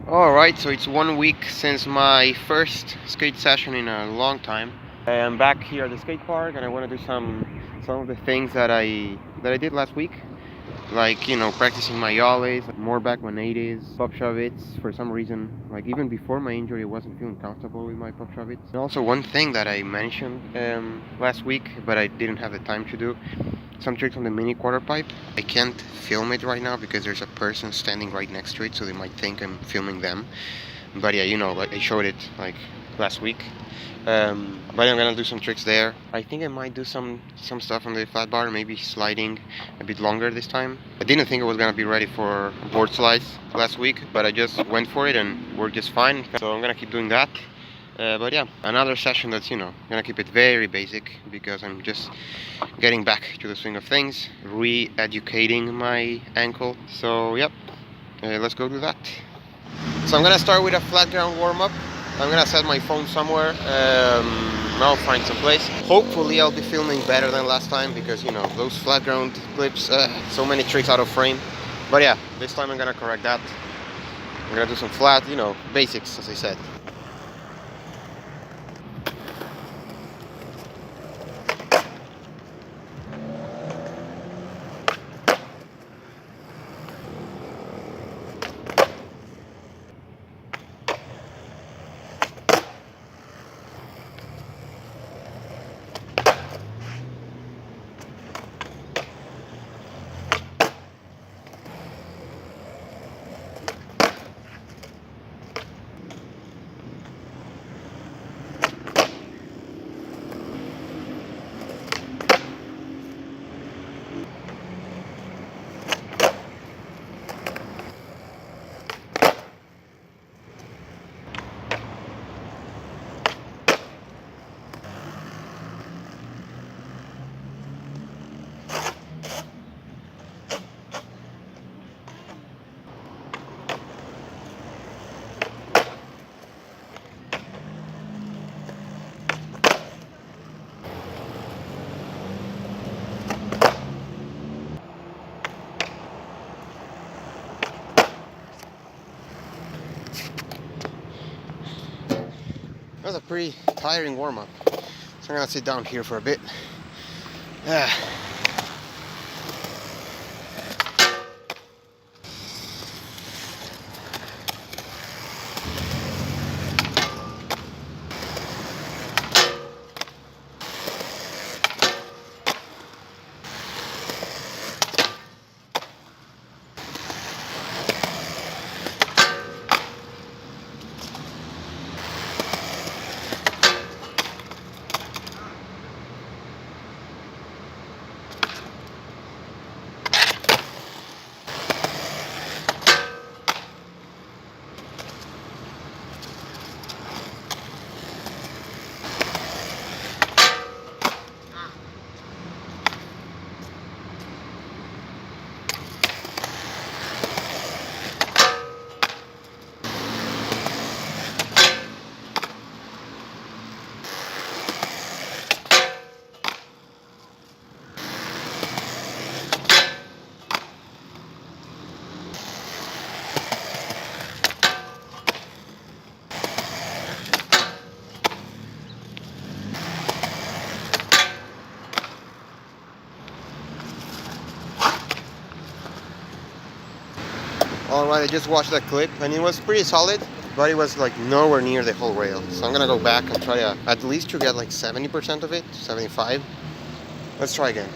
Alright, so it's 1 week since my first skate session in a long time. I'm back here at the skate park and I want to do some of the things that I did last week. Like, practicing my ollies, more back 180s, pop shove-its. For some reason, like even before my injury, I wasn't feeling comfortable with my pop shove-its. And also one thing that I mentioned last week, but I didn't have the time to do, some tricks on the mini quarter pipe. I can't film it right now because there's a person standing right next to it, so they might think I'm filming them. But yeah, like I showed it like last week. But I'm gonna do some tricks there. I think I might do some stuff on the flat bar, maybe sliding a bit longer this time. I didn't think I was gonna be ready for board slides last week, but I just went for it and worked just fine. So I'm gonna keep doing that. But yeah, another session that's gonna keep it very basic because I'm just getting back to the swing of things, re-educating my ankle. So yep, let's go do that. So I'm gonna start with a flat ground warm-up. I'm gonna set my phone somewhere. I'll find some place. Hopefully I'll be filming better than last time because those flat ground clips, so many tricks out of frame. But yeah, this time I'm gonna correct that. I'm gonna do some flat, basics as I said. That was a pretty tiring warm-up. So I'm gonna sit down here for a bit. Alright, I just watched that clip and it was pretty solid, but it was like nowhere near the whole rail. So I'm gonna go back and try to at least to get like 70% of it, 75. Let's try again.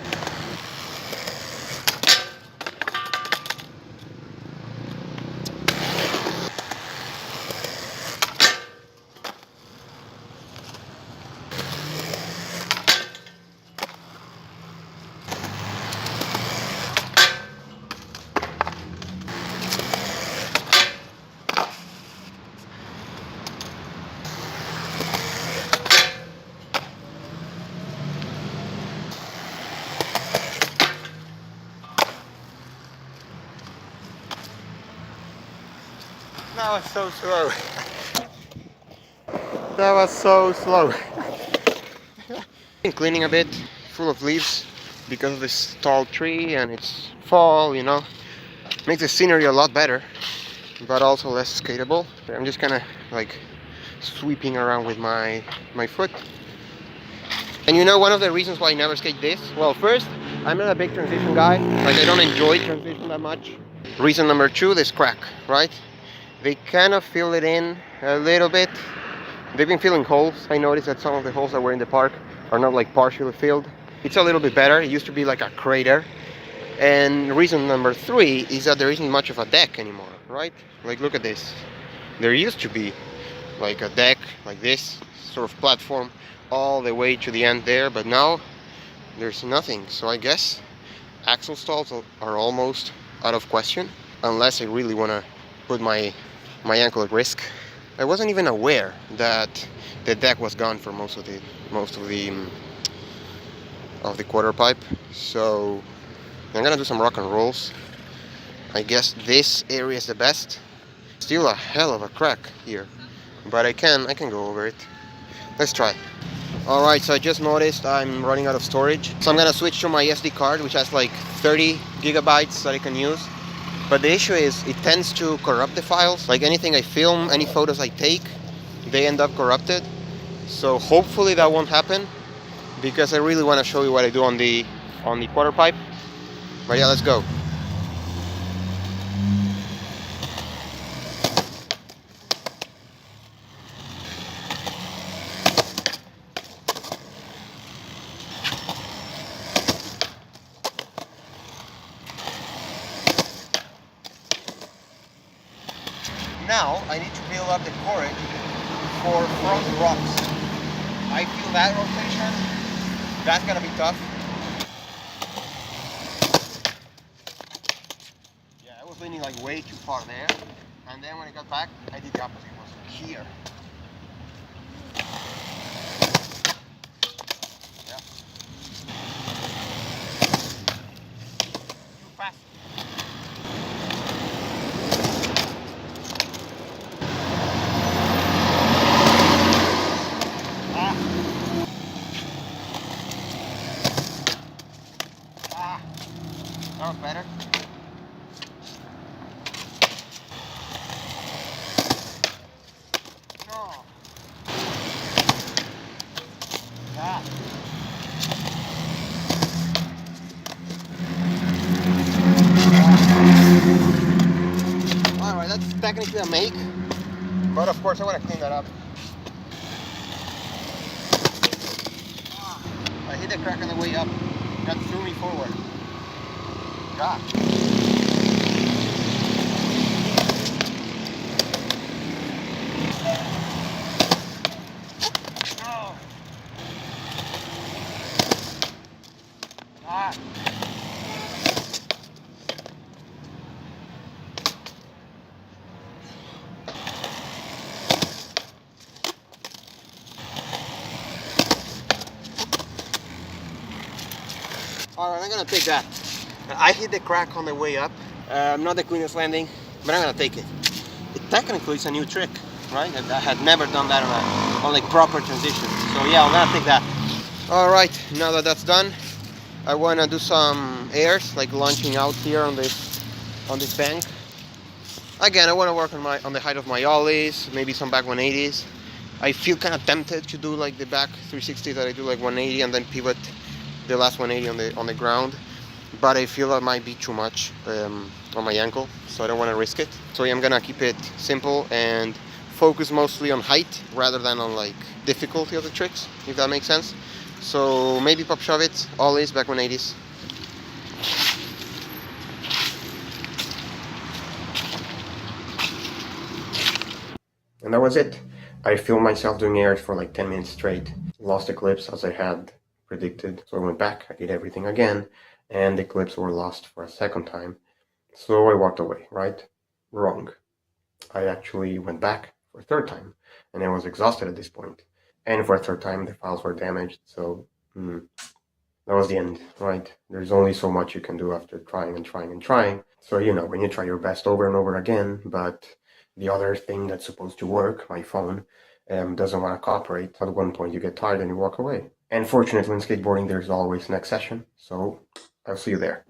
That was so slow. That was so slow. Been cleaning a bit, full of leaves because of this tall tree and it's fall, makes the scenery a lot better. but also less skatable. I'm just kind of like sweeping around with my foot. And you know, one of the reasons why I never skate this, well, first, I'm not a big transition guy. Like, I don't enjoy transition that much. Reason number two, this crack, right? They kind of fill it in a little bit. They've been filling holes. I noticed that some of the holes that were in the park are not like partially filled. It's a little bit better. It used to be like a crater. And reason number three is that there isn't much of a deck anymore, right? Like, look at this. There used to be like a deck like this, sort of platform, all the way to the end there, but now there's nothing. So I guess axle stalls are almost out of question, unless I really want to put my ankle at risk. I wasn't even aware that the deck was gone for most of the quarter pipe. So I'm gonna do some rock and rolls. I guess this area is the best. Still a hell of a crack here, but I can go over it. Let's try. Alright, so I just noticed I'm running out of storage, so I'm gonna switch to my SD card, which has like 30 gigabytes that I can use. But the issue is it tends to corrupt the files. Like anything I film, any photos I take, they end up corrupted. So hopefully that won't happen, because I really want to show you what I do on the quarter pipe. But yeah, let's go. Now I need to build up the courage for front rocks. I feel that rotation, that's gonna be tough. Yeah, I was leaning like way too far there, and then when I got back, I did the opposite. It was here. Yeah. Too fast. That was better. No. Ah. Alright, that's technically a make, but of course I want to clean that up. I hit the crack on the way up. That threw me forward. God. No. Ah. Alright, I'm gonna take that. I hit the crack on the way up. Not the cleanest landing, but I'm gonna take it. Technically, it's a new trick, right? I had never done that on like proper transition. So yeah, I'm gonna take that. Alright, now that that's done, I wanna do some airs, like launching out here on this bank. Again, I wanna work on the height of my ollies, maybe some back 180s. I feel kind of tempted to do like the back 360 that I do, like 180 and then pivot the last 180 on the ground, but I feel that might be too much on my ankle, so I don't want to risk it. So I'm gonna keep it simple and focus mostly on height rather than on like difficulty of the tricks, if that makes sense. So maybe pop shove it, ollies, back 180s. And that was it. I filmed myself doing airs for like 10 minutes straight. Lost the clips as I had predicted. So I went back, I did everything again, and the clips were lost for a second time. So I walked away, right? Wrong. I actually went back for a third time, and I was exhausted at this point. And for a third time, the files were damaged, so that was the end, right? There's only so much you can do after trying and trying and trying. So, you know, when you try your best over and over again, but the other thing that's supposed to work, my phone, doesn't want to cooperate, at one point you get tired and you walk away. And fortunately in skateboarding, there's always next session, so I'll see you there.